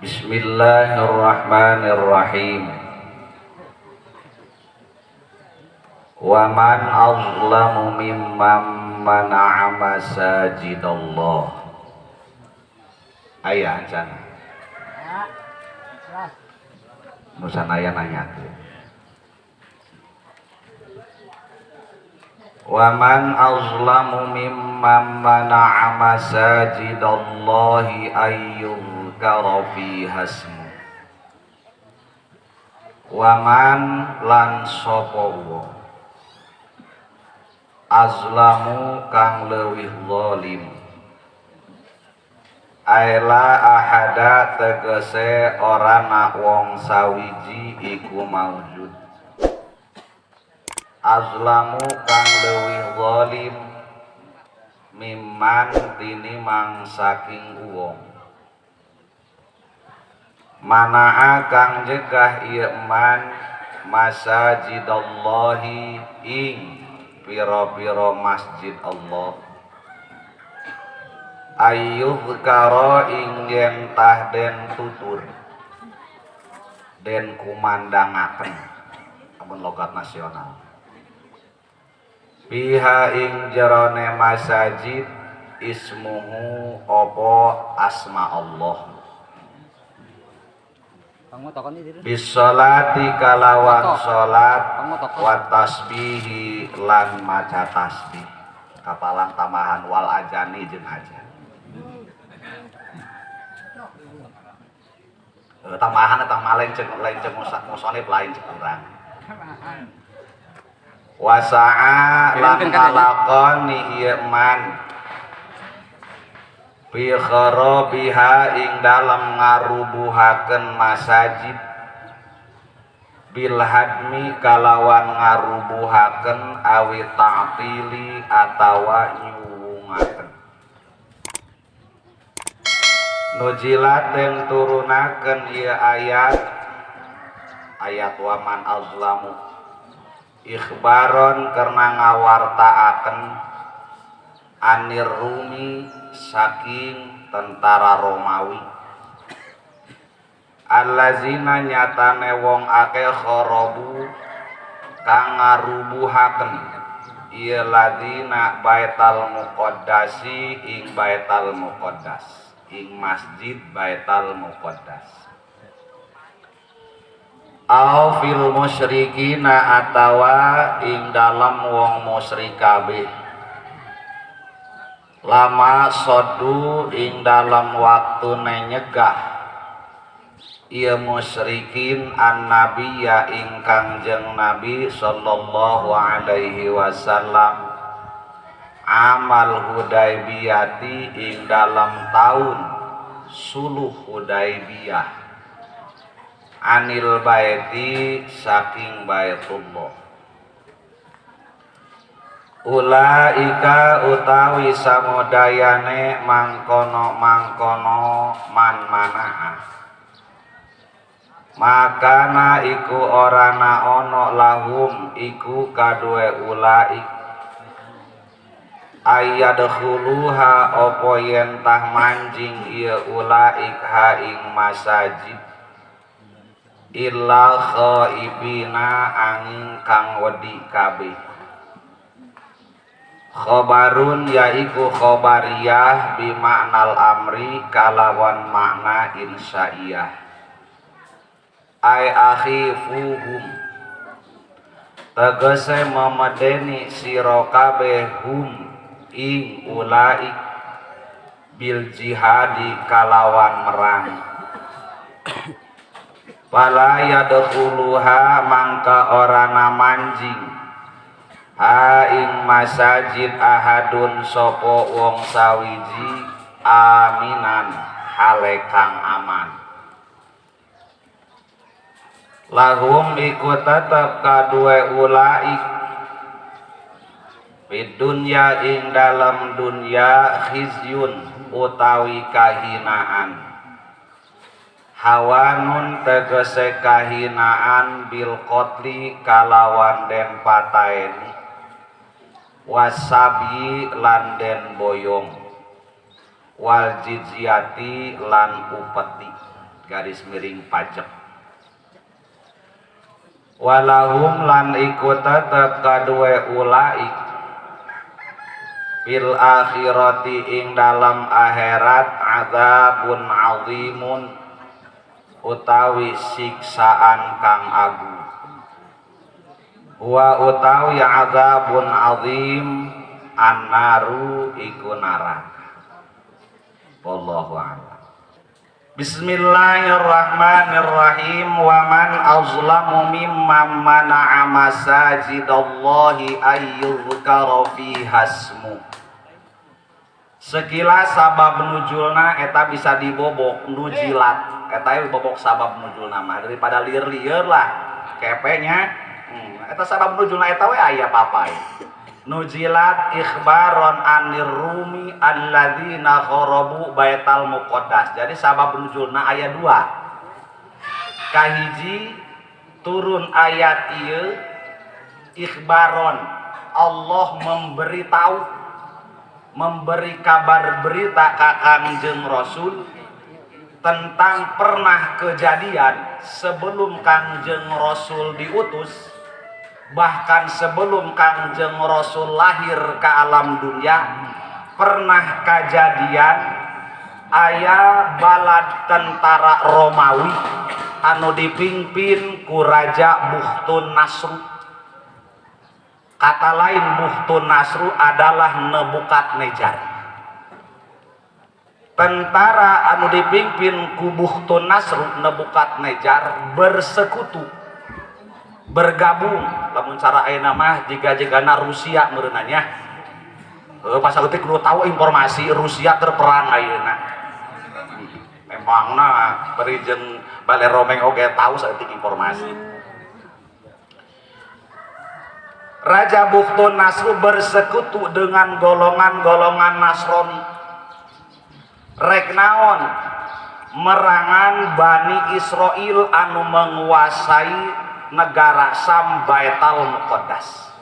Bismillahirrahmanirrahim. Wa man azlamu mimman mana'a masajidallah. Aya can. Nusanaya nanya. Wa man azlamu mimman mana'a masajidallahi ayyuzkara fiha ismu. Wa man lan sapa wong azlamu kang leuwih zalim. Aila ahada tegese orana wong sawiji iku maujud. Azlamu kang leuwih zalim mimman tinimang saking wong manaa kang jegah ieu man masajidallahi ing pira-pira masjid Allah ayyuzkara ing yen tah den tutur den kumandangaken amun logat nasional biha ing jerone masajid ismuhu opo asma Allah bisolati kalawan solat wa tasbihi lan maca tasbih kapalang tamahan wal ajani jeung ajan tamahan eta lain cek musonib lain cek urang wasa'a lan ngalakoni ieu man bi kharabiha ing dalam ngarubuhakeun masajid bil hadmi kalawan ngarubuhakeun awi ta'tili atawa nyuwungakeun nujilat den turunakeun ieu ayat wa man azlamu ikhbaron karena ngawartaaken anir rumi saking tentara Romawi allazina nyatane wong akeh kharabu kang ngarubuhaken ieu ladina baital muqaddasi ing baital muqaddas ing masjid baital muqaddas au fil musyrikina atawa ing dalam wong musyrik kabeh lama sodu ing dalam waktu nyegah ieu musyrikin an nabiyya ing kangjeng nabi sallallahu alaihi wasallam amal hudaybiyati ing dalam tahun suluh hudaybiyah anil baiti saking baitullah ulaika utawi samodayane mangkono man manaa makana iku orana ono lahum iku kadue ulaik ayyadkhuluha opo yen tah manjing ieu ulaik ha ing masajid illa khaibina angin kang wedi kabeh khobarun yaiku khobariyah bimaknal amri kalawan makna insya'iyah ay akhifuhum tegese memedeni sira kabeh hum ing ulaik bil jihadi kalawan merang fala yadkhuluha mangka orana manjing ha ing masajid ahadun sopo wong sawiji aminan halekang aman lahum iku tetep kadue ulaik fid dunya ing dalam dunya khizyun utawi kahinaan hawanun tegese kahinaan bil qatli kalawan den pataeni wasabi lan den boyong wal jizyati lan upeti garis miring pajak. Walahum lan iku tetep kadue ulaik fil akhirati ing dalam akhirat adzabun azimun utawi siksaan kang agung. Wa utawi adzabun azim annaru iku neraka. Wallahu a'lam. Bismillahirrahmanirrahim. Wa man azlamu mimman mana'a masajidallahi ayyuzkara fiha ismu. Sekilas sabab nuzulna eta bisa dibobok nujilat. Eta bobok sabab nuzulna mah daripada lieur-lieur lah kepenya. Eta sabab nuzulna eta we aya papai. Nujilat ikhbaron anir rumi alladzina kharabu baital muqaddas. Jadi sabab nuzulna aya 2. Kahiji turun ayat ieu ikhbaron, Allah memberitahu, memberi kabar berita ka Kangjeng Rasul tentang pernah kejadian sebelum Kangjeng Rasul diutus, bahkan sebelum Kangjeng Rasul lahir ke alam dunia pernah kejadian aya balad tentara Romawi anu dipimpin ku Raja Bukhtun Nasru. Kata lain Bukhtun Nasru adalah Nebukadnezar. Tentara anu dipimpin ku Bukhtun Nasru Nebukadnezar bersekutu, bergabung lamun cara ayeuna mah jiga-jigana Rusia meureunanya. Pas leutik kudu tahu informasi Rusia terperang ayeuna. Memangna bari jeung bale romeng oge tahu saeutik informasi. Raja Bukhtun Nasru bersekutu dengan golongan-golongan Nasrani. Rek naon? Merangan Bani Israel anu menguasai negara Sam Baital Muqaddas.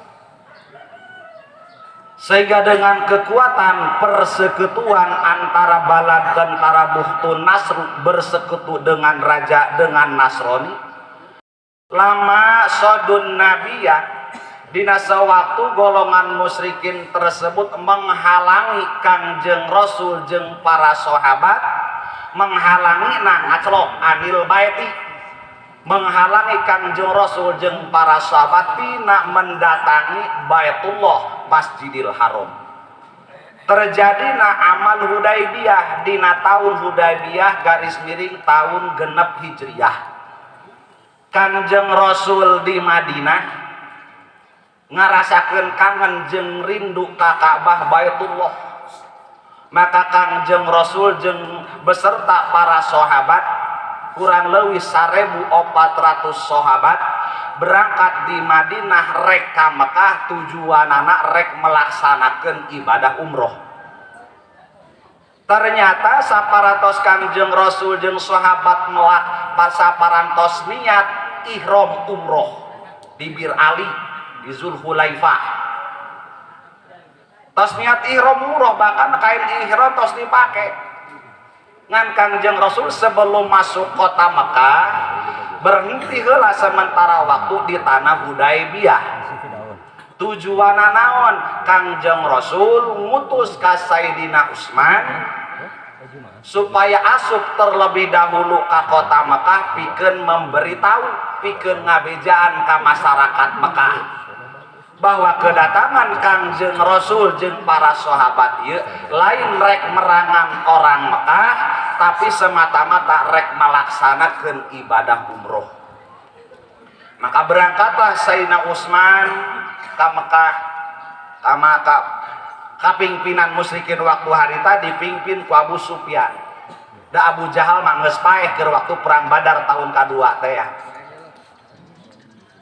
Sehingga dengan kekuatan persekutuan antara balad tentara Bukhtun Nasru bersekutu dengan raja dengan Nasrani, lama sodun nabiyah dina sewaktu golongan musyrikin tersebut menghalangi Kangjeng Rasul jeung para sahabat, menghalangi ngaclok anil baiti, menghalangi Kangjeng Rasul jeung para sahabat tina mendatangi Baitullah Masjidil Haram. Terjadina amal Hudaybiyah dina tahun Hudaybiyah garis miring tahun genep Hijriyah. Kangjeng Rasul di Madinah ngarasakeun kangen jeung rindu ka Ka'bah Baitullah. Maka Kangjeng Rasul jeung beserta para sahabat kurang leuwih 1400 sahabat berangkat di Madinah rek ka Mekah, tujuanana rek melaksanakeun ibadah umroh. Ternyata saparatos Kangjeng Rasul jeung sahabat melak pasaparantos niat ihram umroh di Bir Ali di Zulhulaifah. Tos niat ihram umroh bahkan kain ihram tos dipake. Ngan Kangjeng Rasul sebelum masuk kota Mekah berhenti heula sementara waktu di tanah Hudaybiyah. Tujuanna naon? Kangjeng Rasul ngutus ka Sayyidina Utsman supaya asup terlebih dahulu ka kota Mekah pikeun memberitahu, pikeun ngabejaan ka masyarakat Mekah bahwa kedatangan Kangjeng Rasul jeung para sahabat ieu lain rek merangan orang Mekah, tapi semata-mata rek melaksanakeun ibadah umroh. Maka berangkatlah Sayyidina Utsman ka Mekah, ka pimpinan musyrikin waktu harita dipimpin ku Abu Sufyan. Da Abu Jahal mah geus paeh keur waktu perang Badar tahun kadua teh ya.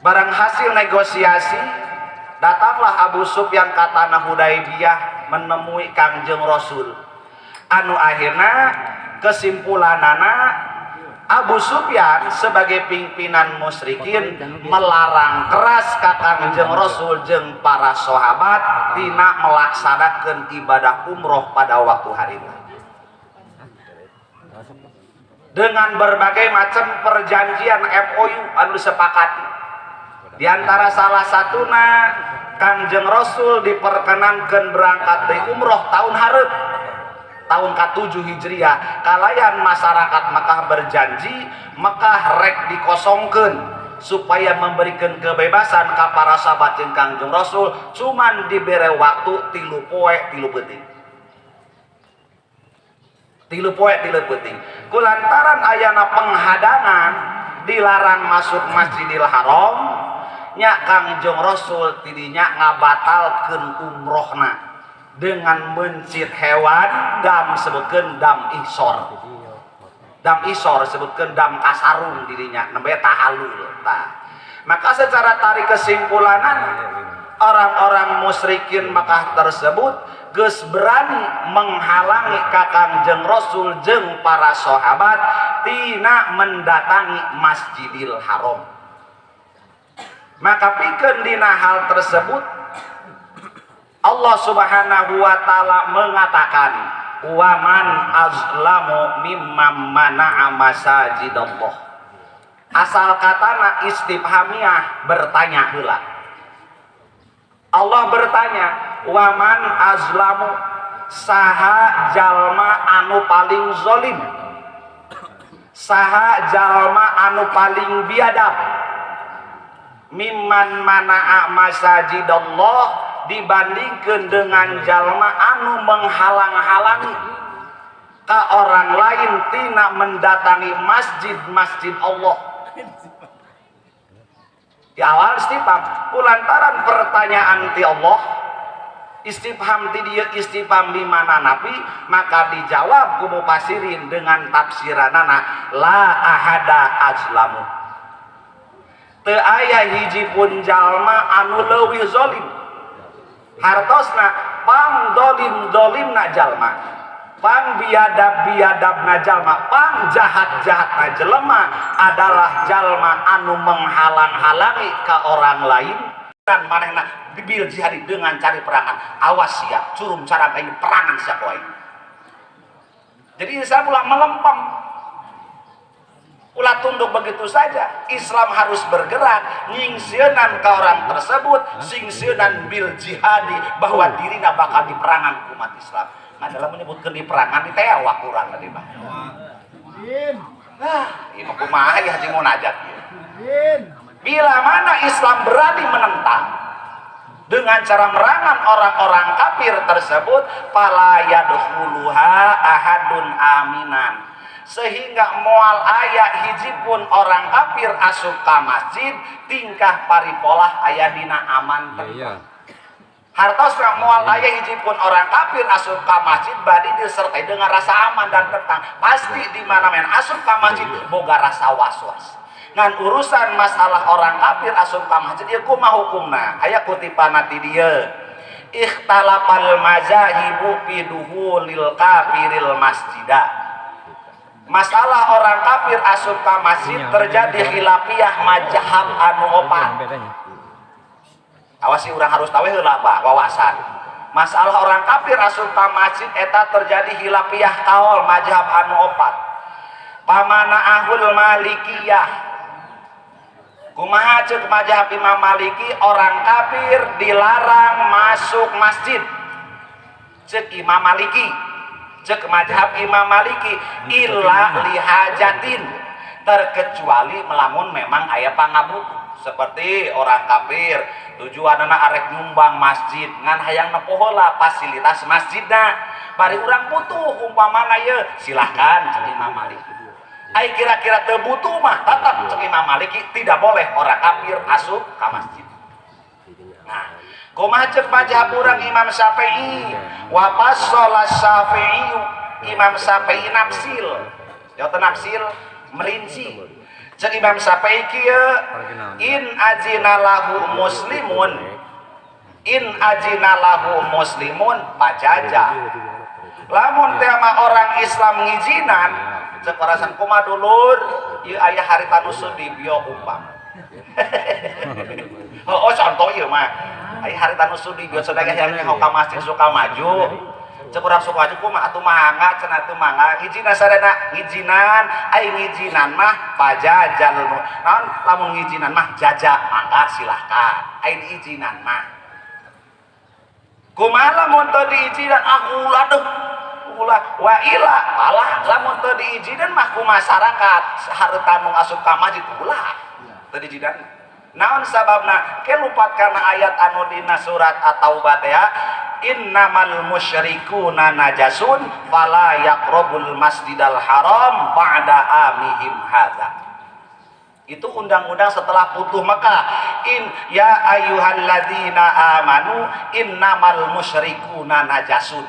Barang hasil negosiasi, datanglah Abu Sufyan ka tanah Hudaybiyah menemui Kangjeng Rasul. Anu akhirna kesimpulanana Abu Sufyan sebagai pimpinan musyrikin melarang keras ka Kangjeng Rasul jeung para sahabat tina melaksanakeun ibadah umroh pada waktu harita. dengan berbagai macam perjanjian MOU anu disepakati. Di antara salah satuna Kangjeng Rasul diperkenankan berangkat dari umroh tahun hareup tahun ke-7 Hijriah. Kalayan masyarakat Mekah berjanji Mekah rek dikosongkeun supaya memberikan kebebasan ke para sahabat jeung Kangjeng Rasul, cuman dibere waktu 3 poe 3 peuting. 3 poe 3 peuting. Kulantaran ayana penghadangan dilarang masuk Masjidil Haram, nya Kangjeng Rasul tidinya ngabatalkeun umrohna dengan mencit hewan dam sebutkeun dam ihsor. Dam isor sebutkan dam kasarung dirinya nembe tahalul tah. Maka secara tarik kesimpulan orang-orang musyrikin Makkah tersebut geus berani menghalangi Kangjeng Rasul jeung para sahabat tina mendatangi Masjidil Haram. Maka pikeun dina hal tersebut Allah Subhanahu wa taala mengatakan waman azlamu mimman mana'a masajidallah. Asal katana istifhamiyah bertanya heula. Allah bertanya waman azlamu saha jalma anu paling zalim, saha jalma anu paling biadab, mimman mana'a masajidallah dibandingkan dengan jalma anu menghalang-halangi ka orang lain tina mendatangi masjid-masjid Allah. Di awal istifham kulantaran pertanyaan ti Allah, istifham ti dieu istifham di mana nabi, maka dijawab ku mufasirin dengan tafsiranana la ahada azlamu. Teu aya hiji pun jalma anu leuwih zalim hartosna pang dolim-dolimna jalma, pang biadab-biadabna jalma, pang jahat-jahatna jelema adalah jalma anu menghalang-halangi ke orang lain dan manehna dibil jihadi dengan cari perangan. Awas ya, curum cara ini perangan siapa wae. Jadi saya mulai melempem, ulah tunduk begitu saja. Islam harus bergerak nyingsieunan ke orang tersebut, singsieunan bil jihadi bahwa dirina bakal diperangan umat Islam. Nah dalam menyebutkan diperangan di tewa kurang tadi mah. Ini kumaha ya haji munajat. Bila mana Islam berani menentang dengan cara merangan orang-orang kafir tersebut, fala yadkhuluha ahadun aminan. Sehingga moal aya hiji pun orang kafir asup ka masjid tingkah paripolah aya dina aman tentram. Hartosna moal aya hiji pun orang kafir asup ka masjid badi disertai dengan rasa aman dan tentang. Pasti di mana men asup ka masjid boga rasa was-was. Ngan urusan masalah orang kafir asup ka masjid ieu kumaha hukumna? Aya kutipanna ti dieu. Ikhtalafal mazahibu fi duhulil kafiril masjidah. Masalah orang kafir asup ka masjid terjadi khilafiyah mazhab anu opat. Awasi urang harus tahu heula wawasan. Masalah orang kafir asup ka masjid eta terjadi khilafiyah kaul mazhab anu opat. Pamana ahul malikiyah. Kumaha ceuk mazhab Imam Maliki orang kafir dilarang masuk masjid. Ceuk Imam Maliki. Cek mazhab Imam Maliki illa lihajatin, terkecuali melamun memang aya pangabutuh seperti orang kafir tujuanna arek nyumbang masjid ngan hayang nepohola fasilitas masjidna bari urang butuh umpamana ye silahkan cek Imam Maliki. Ai kira-kira teu butuh mah tetap cek Imam Maliki tidak boleh orang kafir asup ka masjid. Nah kumaha ceuk mazhab urang Imam Syafi'i wa fasala Syafi'i, Imam Syafi'i nafsil jauh nafsil merinci ceuk Imam Syafi'i kieu in ajina lahu muslimun pajaja lamun teh mah orang Islam ngijinan ceuk orasan kumaha dulur ieu aya harita nu sudibyo umpama. Oh contoh ieu mah aya harita nu sudibyo sadaya yang ka masjid suka maju cek urang suku aja kumaha atuh mangga cenah teu mangga ngijina sadana ngijinan ai ngijinan mah pajajal naon lamun ngijinan mah jaja mangga silahkan ai diijinan mah kumaha lamun teu diijinan ulah deuh ulah wa ila alah lamun teu diijinan mah ku masyarakat hareuta nu asup ka masjid ulah teu diijinan naon sababna ke lupat kana ayat anu dina surat at-taubah ya innamal musyrikuna najasun fala yaqrabul masjidal haram ba'da amihim hadza itu undang-undang setelah putuh Mekah ya ayyuhalladzina amanu innamal musyrikuna najasun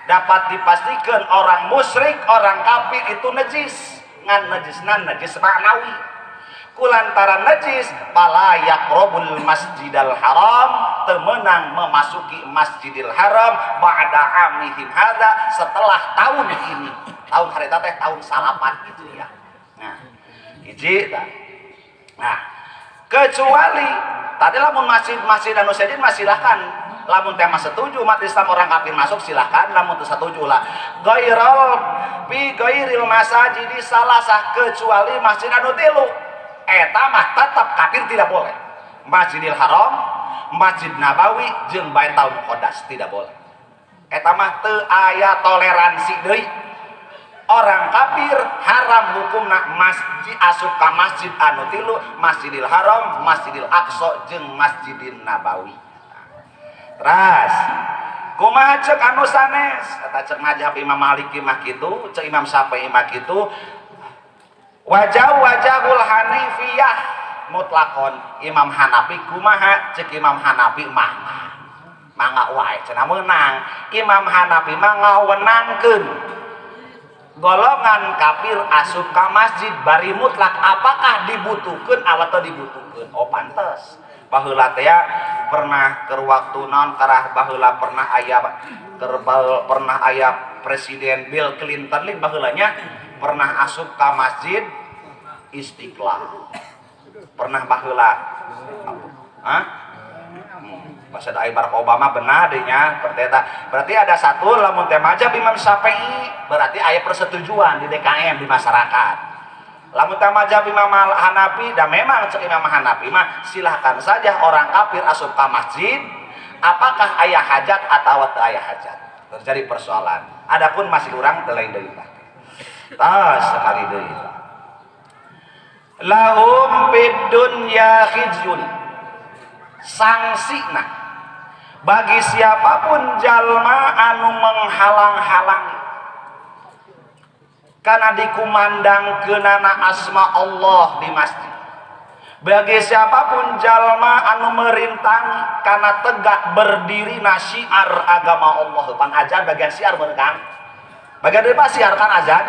dapat dipastikan orang musyrik orang kafir itu najis ngan najisna najis ma'nawi kulantaran najis fala yaqrabul masjidal haram temenang memasuki masjidil haram ba'da amihim hadza setelah tahun ini tahun harita teh tahun salapan gitu ya nah hiji nah kecuali tadi lamun masjid anu sajid mah silahkan lamun teh mah setuju umat Islam orang kafir masuk silahkan lamun teu setuju lah ghairil masajid salasah kecuali masjid anu tilu eta mah tetap kafir tidak boleh Masjidil Haram, Masjid Nabawi jeung Baitul Muqaddas tidak boleh eta mah teu aya toleransi deui orang kafir haram hukumna masjid asup ka masjid anu tilu Masjidil Haram, Masjidil Aqsa jeung Masjidin Nabawi terus kumaha ceuk anu sanes eta ceuk mazhab Imam Maliki mah kitu ceuk Imam Syafi'i mah kitu wajahul hanifiyah mutlakon Imam Hanafi kumaha cek Imam Hanafi mangga wae cenah meunang Imam Hanafi mah ngawenangkeun golongan kafir asup ka masjid bari mutlak apakah dibutuhkeun atau dibutuhkeun oh pantes baheula teh pernah keur waktu naon karah baheula pernah aya Presiden Bill Clinton lin baheulanya pernah asup ka masjid Istiqlal pernah baheula pas ada Barack Obama benar dehnya berarti ada satu lamun teh mazhab Imam Syafi'i berarti aya persetujuan di DKM di masyarakat lamun teh mazhab Imam Hanafi dan memang cek Imam Hanafi mah silahkan saja orang kafir asup ka masjid apakah aya hajat atau teu aya hajat terjadi persoalan adapun masih urang teu lain deui tas sekali deui lahum fid dunya khizyun sangsina bagi siapapun jalma anu menghalang-halangi karena dikumandangkeunana asma Allah di masjid bagi siapapun jalma anu merintangi karena tegak berdiri syiar agama Allah pan ajan bagian syiar beunang bagian dari syiar kan azan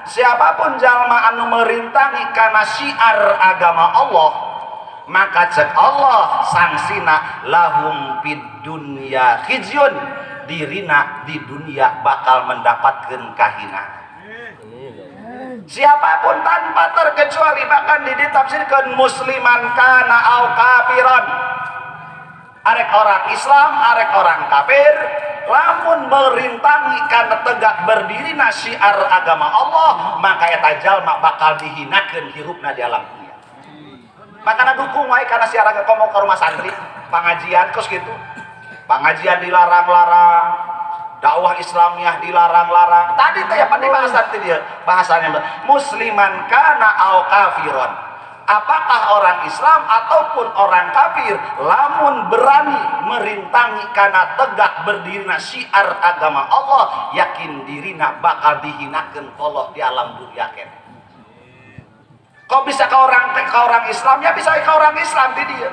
siapapun jalma anu merintangi karena syiar agama Allah maka cek Allah sangsina lahum fid dunya khizyun dirina di dunia bakal mendapatkan kahinaan siapapun tanpa terkecuali bahkan ditafsirkan musliman kana au kafiron arek orang Islam arek orang kafir lamun merintangi karena tegak berdiri syiar agama Allah maka eta jalma bakal dihinakeun hirupna di alam dunia makana dukung wae karena syiar agama komo ka rumah santri pengajian kos gitu pengajian dilarang-larang dakwah Islamiyah dilarang-larang tadi teh apa dibahasan teh dia bahasanya musliman kana au kafiron apakah orang Islam ataupun orang kafir lamun berani merintangi karena tegak berdiri syiar agama Allah yakin dirina bakal dihinakeun Allah di alam dunia kene kok bisa ke orang Islam ya bisa ke orang Islam di dia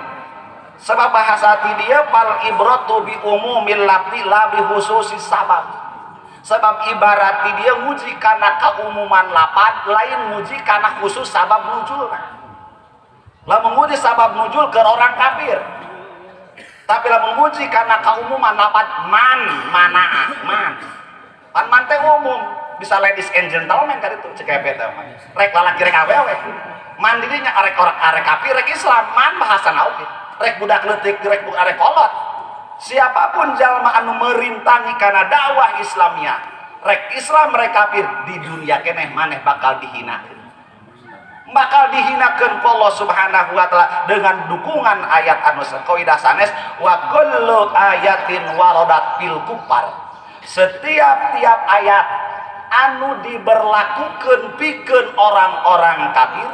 sebab bahasa ti dia fal ibratu bi umumil lafzi la bi khususis sabab sebab ibarat ti dia nguji kana keumuman lapan lain nguji kana khusus sabab nuzulna lah menguji sabab nuzul ke orang kafir tapi lah menguji karena keumuman lapan man teh umum bisa ladies and gentlemen kan itu cekep teh rek lalaki rek awewe man dirinya arek kafir rek Islam man bahasa naon rek budak leutik rek arek kolot siapapun jalma anu merintangi kana dakwah Islamiyah rek Islam rek kafir di dunia keneh maneh bakal dihinakeun ku Allah Subhanahu wa taala dengan dukungan ayat anu qaidah sanes wa kullu ayatin waradat fil kufar. Setiap tiap ayat anu diberlakukeun pikeun orang-orang kafir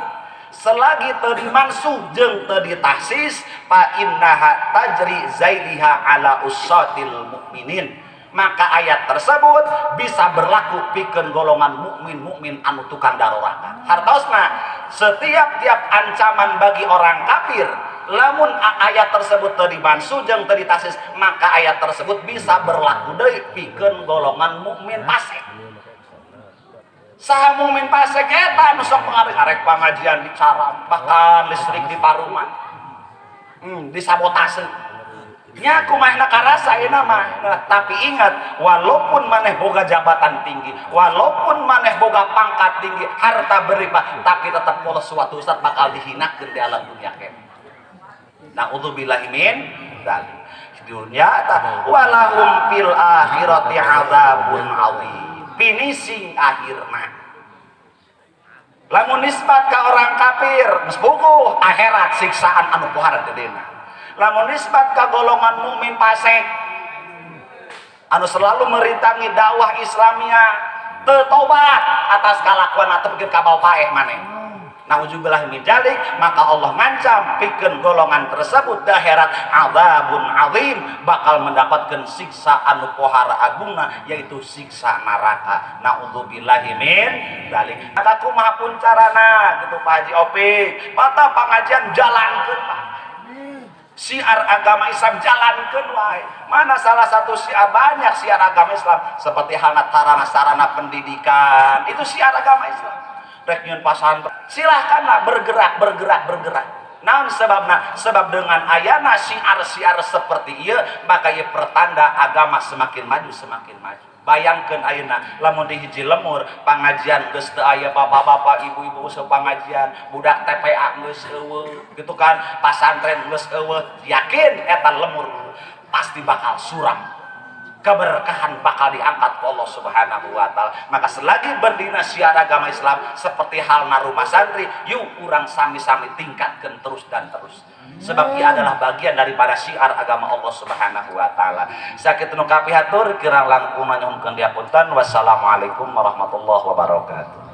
selagi teu dimansuh jeung teu ditahsis fa innaha tajri zailiha ala usatil mukminin, maka ayat tersebut bisa berlaku pikeun golongan mukmin anu tukang daroraka. Hartosna setiap tiap ancaman bagi orang kafir lamun ayat tersebut teu dimansuh jeung teu ditahsis maka ayat tersebut bisa berlaku deui pikeun golongan mukmin fasik. Saha mukmin fasik eta anu sok pengaruh arek pengajian dicaram bahkan listrik di paruman disabotase nya kumahna karasa ieu mah. Tapi ingat walaupun maneh boga jabatan tinggi walaupun maneh boga pangkat tinggi harta berlimpah tapi tetap polos suatu saat bakal dihinakeun di alam dunia keneh. Naudzubillahi min dzalik. Dunia ta walahum fil akhirati adzabun adzim. Finishing akhirna lamun nisbat ka orang kafir geus bogoh akhirat siksaan anu pohara gedena. Lamun nisbat ka golongan mukmin fasik anu selalu merintangi dakwah Islamiyah teu tobat atas kalakuan atau bikin kabau paeh maneh nauzubillah min dzalik, maka Allah ngancam pikeun golongan tersebut di akhirat adzabun azim bakal mendapatkan siksa anu pohara agungna yaitu siksa neraka. Nauzubillahi min dzalik. Maka kumaha pun carana gitu Pak Haji Opik mata pengajian jalankeun Pak syiar agama Islam jalankeun wae. Mana salah satu syiar, banyak syiar agama Islam seperti halna sarana pendidikan itu syiar agama Islam. Rek nyieun pasantren silahkanlah bergerak. Naon sebabna? Sebab dengan ayana syiar seperti ieu maka ieu pertanda agama semakin maju. Bayangkeun ayeuna lamun di hiji lemur pangajian geus teu aya bapak-bapak ibu-ibu usah pengajian, budak TPA geus eueuh gitu kan, pasantren geus eueuh, yakin eta lemur pasti bakal suram. Keberkahan bakal diangkat ke Allah Subhanahu wa taala. Maka selagi berdina syiar agama Islam seperti halna rumah santri, yuk urang sami-sami tingkatkan terus dan terus. Sebab ia adalah bagian daripada syiar agama Allah Subhanahu wa taala. Sakitu nu kapihatur kirang langkung nyuhunkeun diapunten. Wassalamualaikum warahmatullahi wabarakatuh.